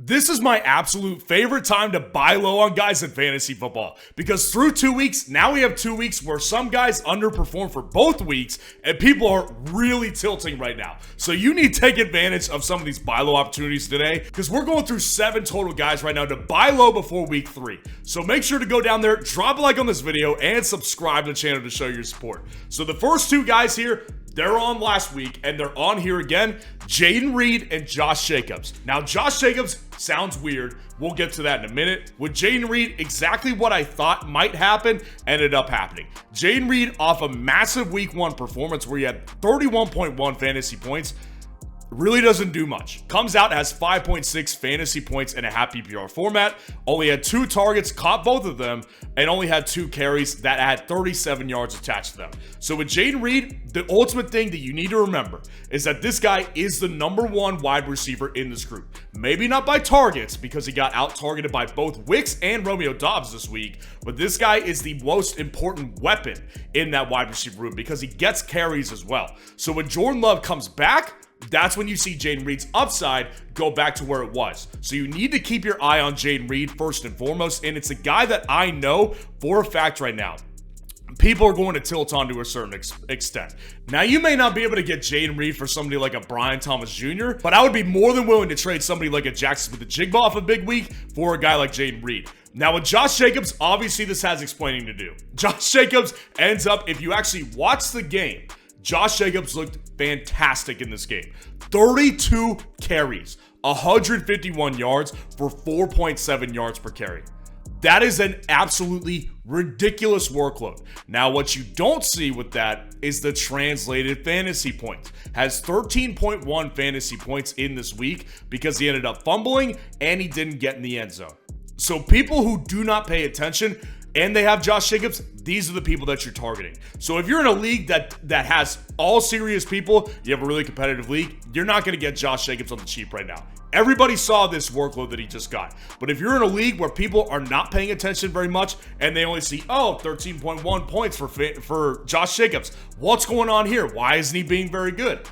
This is my absolute favorite time to buy low on guys in fantasy football because through 2 weeks, now we have 2 weeks where some guys underperform for both weeks and people are really tilting right now. So you need to take advantage of some of these buy low opportunities today because we're going through 7 total guys right now to buy low before week 3. So make sure to go down there, drop a like on this video, and subscribe to the channel to show your support. So the first 2 guys here, they're on last week, and they're on here again, Jaden Reed and Josh Jacobs. Now, Josh Jacobs sounds weird. We'll get to that in a minute. With Jaden Reed, exactly what I thought might happen ended up happening. Jaden Reed off a massive week 1 performance where he had 31.1 fantasy points, really doesn't do much. Comes out, has 5.6 fantasy points in a half PPR format, only had 2 targets, caught both of them, and only had 2 carries that had 37 yards attached to them. So with Jaden Reed, the ultimate thing that you need to remember is that this guy is the #1 wide receiver in this group. Maybe not by targets because he got out-targeted by both Wicks and Romeo Doubs this week, but this guy is the most important weapon in that wide receiver room because he gets carries as well. So when Jordan Love comes back, that's when you see Jaden Reed's upside go back to where it was. So you need to keep your eye on Jaden Reed first and foremost, and it's a guy that I know for a fact right now people are going to tilt on to a certain extent. Now, you may not be able to get Jaden Reed for somebody like a Brian Thomas Jr., but I would be more than willing to trade somebody like a Jackson Smith-Njigba off a big week for a guy like Jaden Reed. Now, with Josh Jacobs, obviously this has explaining to do. Josh Jacobs ends up, if you actually watch the game, Josh Jacobs looked fantastic in this game. 32 carries, 151 yards for 4.7 yards per carry. That is an absolutely ridiculous workload. Now, what you don't see with that is the translated fantasy points. Has 13.1 fantasy points in this week because he ended up fumbling and he didn't get in the end zone. So people who do not pay attention and they have Josh Jacobs, these are the people that you're targeting. So if you're in a league that has all serious people, you have a really competitive league, you're not going to get Josh Jacobs on the cheap right now. Everybody saw this workload that he just got. But if you're in a league where people are not paying attention very much and they only see, 13.1 points for Josh Jacobs, what's going on here? Why isn't he being very good?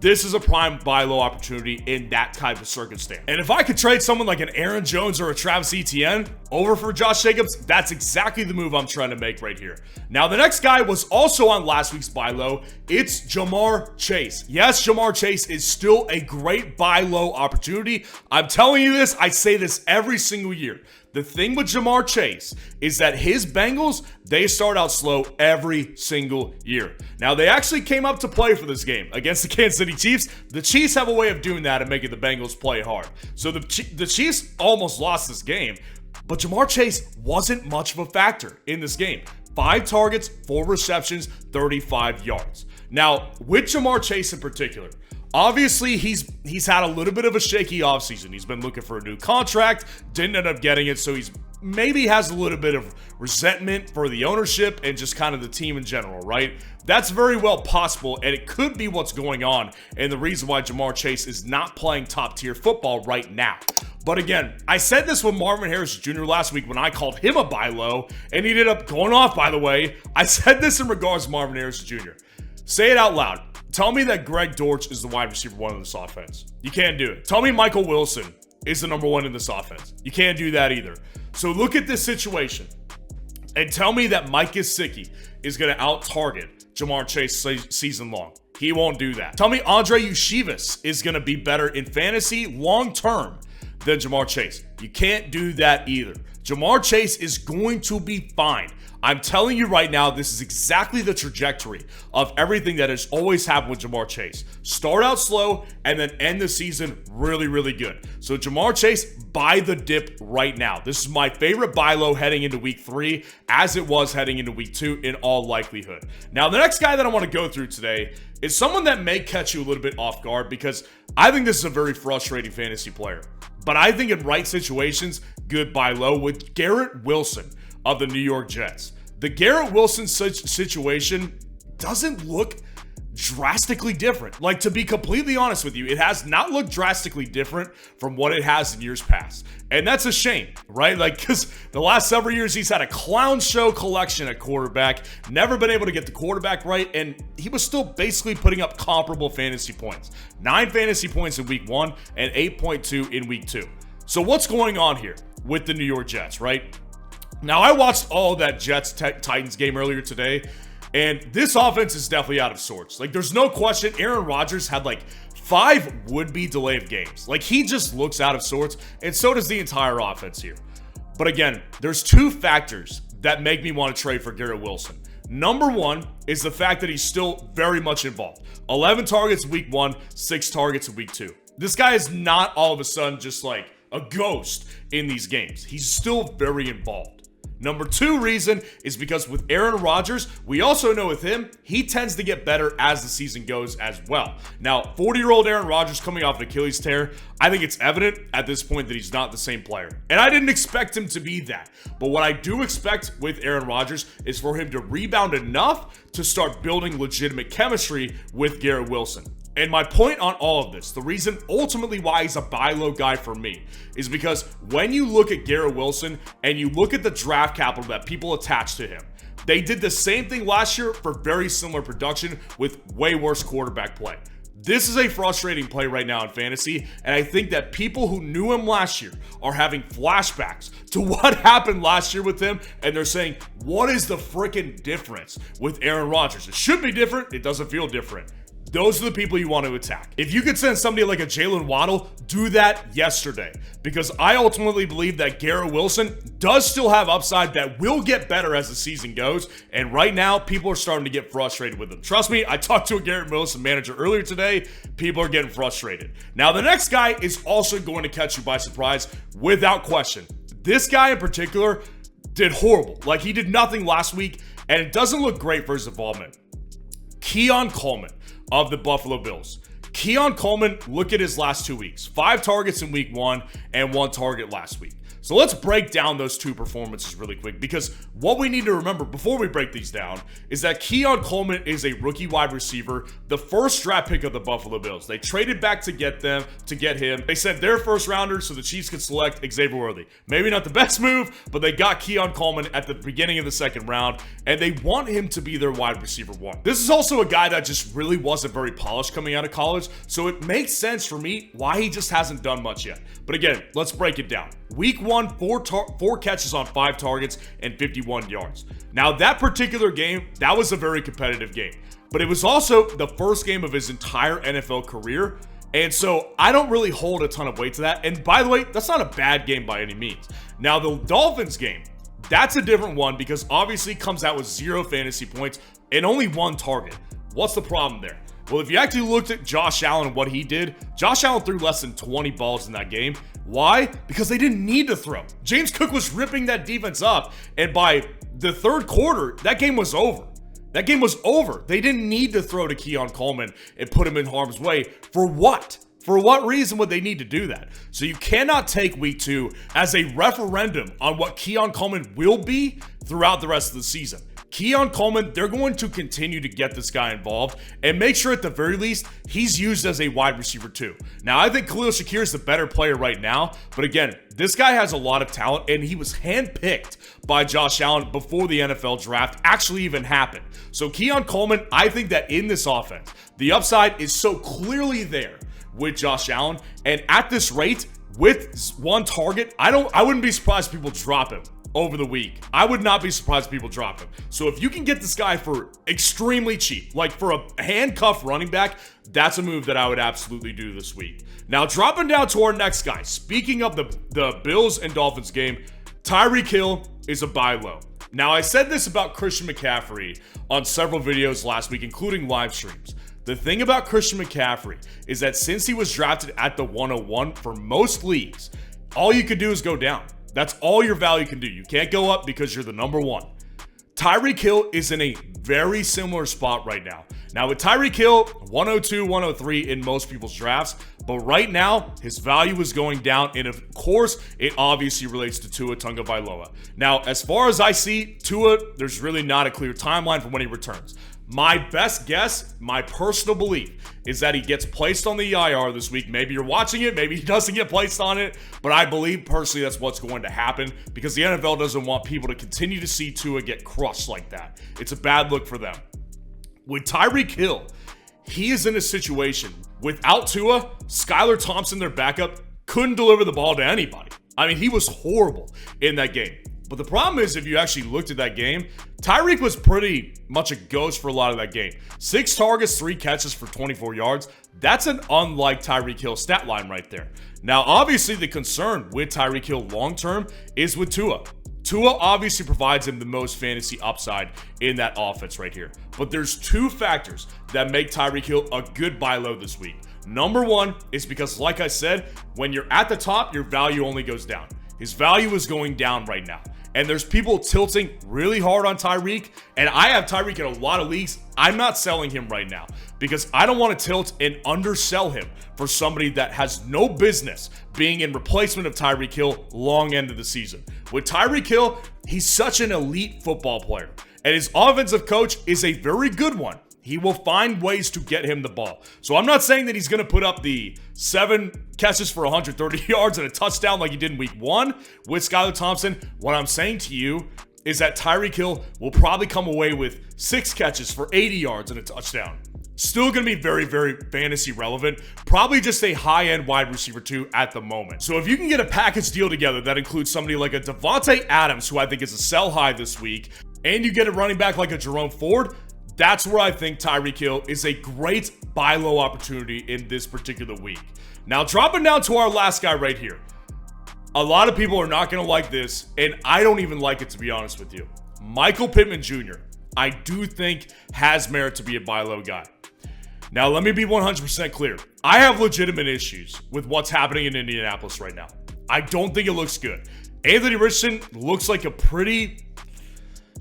This is a prime buy low opportunity in that type of circumstance. And if I could trade someone like an Aaron Jones or a Travis Etienne over for Josh Jacobs, that's exactly the move I'm trying to make right here. Now, the next guy was also on last week's buy low. It's Jamar Chase. Yes, Jamar Chase is still a great buy low opportunity. I'm telling you this, I say this every single year. The thing with Jamar Chase is that his Bengals, they start out slow every single year. Now, they actually came up to play for this game against the Kansas City Chiefs. The Chiefs have a way of doing that and making the Bengals play hard. So the Chiefs almost lost this game, but Jamar Chase wasn't much of a factor in this game. 5 targets, 4 receptions, 35 yards. Now, with Jamar Chase in particular, obviously, he's had a little bit of a shaky offseason. He's been looking for a new contract, didn't end up getting it, so he's maybe has a little bit of resentment for the ownership and just kind of the team in general, right? That's very well possible, and it could be what's going on and the reason why Jamar Chase is not playing top-tier football right now. But again, I said this with Marvin Harrison Jr. last week when I called him a buy low, and he ended up going off, by the way. I said this in regards to Marvin Harrison Jr. Say it out loud. Tell me that Greg Dortch is the wide receiver 1 in this offense. You can't do it. Tell me Michael Wilson is the #1 in this offense. You can't do that either. So look at this situation and tell me that Mike Gesicki is going to out-target Jamar Chase season long. He won't do that. Tell me Andre Yeshivas is going to be better in fantasy long-term than Jamar Chase. You can't do that either. Jamar Chase is going to be fine. I'm telling you right now, this is exactly the trajectory of everything that has always happened with Jamar Chase. Start out slow and then end the season really, really good. So Jamar Chase, buy the dip right now. This is my favorite buy low heading into week 3, as it was heading into week 2 in all likelihood. Now, the next guy that I want to go through today is someone that may catch you a little bit off guard because I think this is a very frustrating fantasy player. But I think in right situations, good buy low with Garrett Wilson of the New York Jets. The Garrett Wilson situation doesn't look drastically different. Like, to be completely honest with you, it has not looked drastically different from what it has in years past. And that's a shame, right? Like, because the last several years, he's had a clown show collection at quarterback, never been able to get the quarterback right, and he was still basically putting up comparable fantasy points. 9 fantasy points in week 1 and 8.2 in week 2. So what's going on here with the New York Jets, right? Now, I watched all that Jets-Titans game earlier today, and this offense is definitely out of sorts. Like, there's no question, Aaron Rodgers had like 5 would-be delay of games. Like, he just looks out of sorts, and so does the entire offense here. But again, there's 2 factors that make me want to trade for Garrett Wilson. Number 1 is the fact that he's still very much involved. 11 targets week 1, 6 targets in week 2. This guy is not all of a sudden just like a ghost in these games. He's still very involved. Number 2 reason is because with Aaron Rodgers, we also know with him, he tends to get better as the season goes as well. Now, 40-year-old Aaron Rodgers coming off an Achilles tear, I think it's evident at this point that he's not the same player. And I didn't expect him to be that. But what I do expect with Aaron Rodgers is for him to rebound enough to start building legitimate chemistry with Garrett Wilson. And my point on all of this, the reason ultimately why he's a buy low guy for me, is because when you look at Garrett Wilson and you look at the draft capital that people attach to him, they did the same thing last year for very similar production with way worse quarterback play. This is a frustrating play right now in fantasy, and I think that people who knew him last year are having flashbacks to what happened last year with him, and they're saying, what is the freaking difference with Aaron Rodgers? It should be different. It doesn't feel different. Those are the people you want to attack. If you could send somebody like a Jalen Waddle, do that yesterday. Because I ultimately believe that Garrett Wilson does still have upside that will get better as the season goes. And right now, people are starting to get frustrated with him. Trust me, I talked to a Garrett Wilson manager earlier today. People are getting frustrated. Now, the next guy is also going to catch you by surprise without question. This guy in particular did horrible. Like, he did nothing last week, and it doesn't look great for his involvement. Keon Coleman of the Buffalo Bills. Keon Coleman, look at his last 2 weeks. 5 targets in week 1 and 1 target last week. So let's break down those 2 performances really quick, because what we need to remember before we break these down is that Keon Coleman is a rookie wide receiver, the first draft pick of the Buffalo Bills. They traded back to get him. They sent their first rounder so the Chiefs could select Xavier Worthy. Maybe not the best move, but they got Keon Coleman at the beginning of the 2nd round, and they want him to be their wide receiver 1. This is also a guy that just really wasn't very polished coming out of college, so it makes sense for me why he just hasn't done much yet. But again, let's break it down. Week 1, 4 catches on 5 targets and 51 yards. Now, that particular game, that was a very competitive game. But it was also the first game of his entire NFL career. And so I don't really hold a ton of weight to that. And by the way, that's not a bad game by any means. Now, the Dolphins game, that's a different one because obviously comes out with 0 fantasy points and only 1 target. What's the problem there? Well, if you actually looked at Josh Allen and what he did, Josh Allen threw less than 20 balls in that game. Why? Because they didn't need to throw. James Cook was ripping that defense up, and by the 3rd quarter, that game was over. That game was over. They didn't need to throw to Keon Coleman and put him in harm's way. For what? For what reason would they need to do that? So you cannot take week 2 as a referendum on what Keon Coleman will be throughout the rest of the season. Keon Coleman, they're going to continue to get this guy involved and make sure at the very least he's used as a wide receiver too. Now, I think Khalil Shakir is the better player right now, but again, this guy has a lot of talent and he was handpicked by Josh Allen before the NFL draft actually even happened. So Keon Coleman, I think that in this offense, the upside is so clearly there with Josh Allen, and at this rate, with 1 target, I wouldn't be surprised if people drop him over the week. I would not be surprised if people drop him. So if you can get this guy for extremely cheap, like for a handcuff running back, that's a move that I would absolutely do this week. Now, dropping down to our next guy. Speaking of the Bills and Dolphins game, Tyreek Hill is a buy low. Now, I said this about Christian McCaffrey on several videos last week, including live streams. The thing about Christian McCaffrey is that since he was drafted at the 101 for most leagues, all you could do is go down. That's all your value can do. You can't go up because you're the number 1. Tyreek Hill is in a very similar spot right now. Now with Tyreek Hill, 102, 103 in most people's drafts, but right now his value is going down, and of course it obviously relates to Tua Tagovailoa. Now, as far as I see, Tua, there's really not a clear timeline for when he returns. My best guess, my personal belief, is that he gets placed on the IR this week. Maybe you're watching it, maybe he doesn't get placed on it, but I believe personally that's what's going to happen because the NFL doesn't want people to continue to see Tua get crushed like that. It's a bad look for them. With Tyreek Hill, he is in a situation without Tua, Skylar Thompson, their backup, couldn't deliver the ball to anybody. I mean, he was horrible in that game. But the problem is, if you actually looked at that game, Tyreek was pretty much a ghost for a lot of that game. 6 targets, 3 catches for 24 yards. That's an unlike Tyreek Hill stat line right there. Now, obviously, the concern with Tyreek Hill long-term is with Tua. Tua obviously provides him the most fantasy upside in that offense right here. But there's 2 factors that make Tyreek Hill a good buy low this week. Number 1 is because, like I said, when you're at the top, your value only goes down. His value is going down right now. And there's people tilting really hard on Tyreek. And I have Tyreek in a lot of leagues. I'm not selling him right now because I don't want to tilt and undersell him for somebody that has no business being in replacement of Tyreek Hill long end of the season. With Tyreek Hill, he's such an elite football player. And his offensive coach is a very good one. He will find ways to get him the ball. So I'm not saying that he's going to put up the 7 catches for 130 yards and a touchdown like he did in week 1 with Skylar Thompson. What I'm saying to you is that Tyreek Hill will probably come away with 6 catches for 80 yards and a touchdown. Still going to be very, very fantasy relevant. Probably just a high-end wide receiver 2 at the moment. So if you can get a package deal together that includes somebody like a Devontae Adams, who I think is a sell high this week, and you get a running back like a Jerome Ford, that's where I think Tyreek Hill is a great buy low opportunity in this particular week. Now, dropping down to our last guy right here. A lot of people are not going to like this, and I don't even like it, to be honest with you. Michael Pittman Jr., I do think has merit to be a buy low guy. Now, let me be 100% clear. I have legitimate issues with what's happening in Indianapolis right now. I don't think it looks good. Anthony Richardson looks like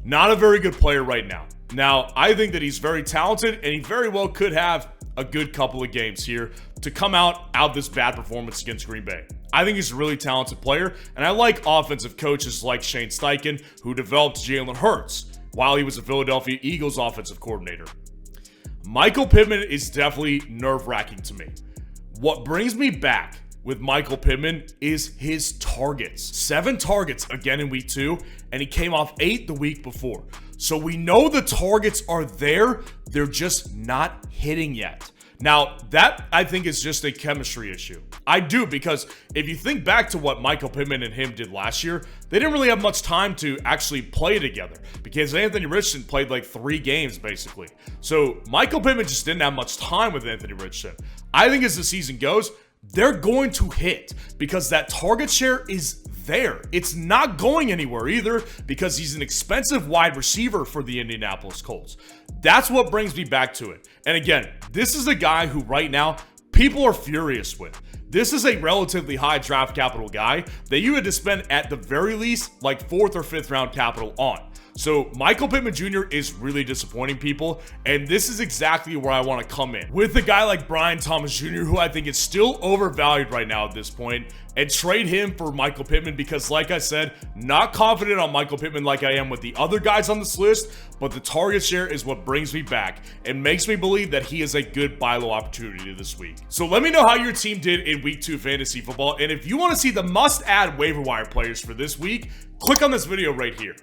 not a very good player right now. Now, I think that he's very talented, and he very well could have a good couple of games here to come out this bad performance against Green Bay. I think he's a really talented player, and I like offensive coaches like Shane Steichen, who developed Jalen Hurts while he was a Philadelphia Eagles offensive coordinator. Michael Pittman is definitely nerve-wracking to me. What brings me back with Michael Pittman is his targets. 7 targets again in week 2, and he came off 8 the week before. So we know the targets are there, they're just not hitting yet. Now, that I think is just a chemistry issue. I do, because if you think back to what Michael Pittman and him did last year, they didn't really have much time to actually play together because Anthony Richardson played like 3 games basically. So Michael Pittman just didn't have much time with Anthony Richardson. I think as the season goes, they're going to hit because that target share is there. It's not going anywhere either because he's an expensive wide receiver for the Indianapolis Colts. That's what brings me back to it. And again, this is a guy who right now people are furious with. This is a relatively high draft capital guy that you had to spend at the very least like 4th or 5th round capital on. So Michael Pittman Jr. is really disappointing people, and this is exactly where I want to come in. With a guy like Brian Thomas Jr., who I think is still overvalued right now at this point, and trade him for Michael Pittman because, like I said, not confident on Michael Pittman like I am with the other guys on this list, but the target share is what brings me back and makes me believe that he is a good buy low opportunity this week. So let me know how your team did in week 2 fantasy football, and if you want to see the must-add waiver wire players for this week, click on this video right here.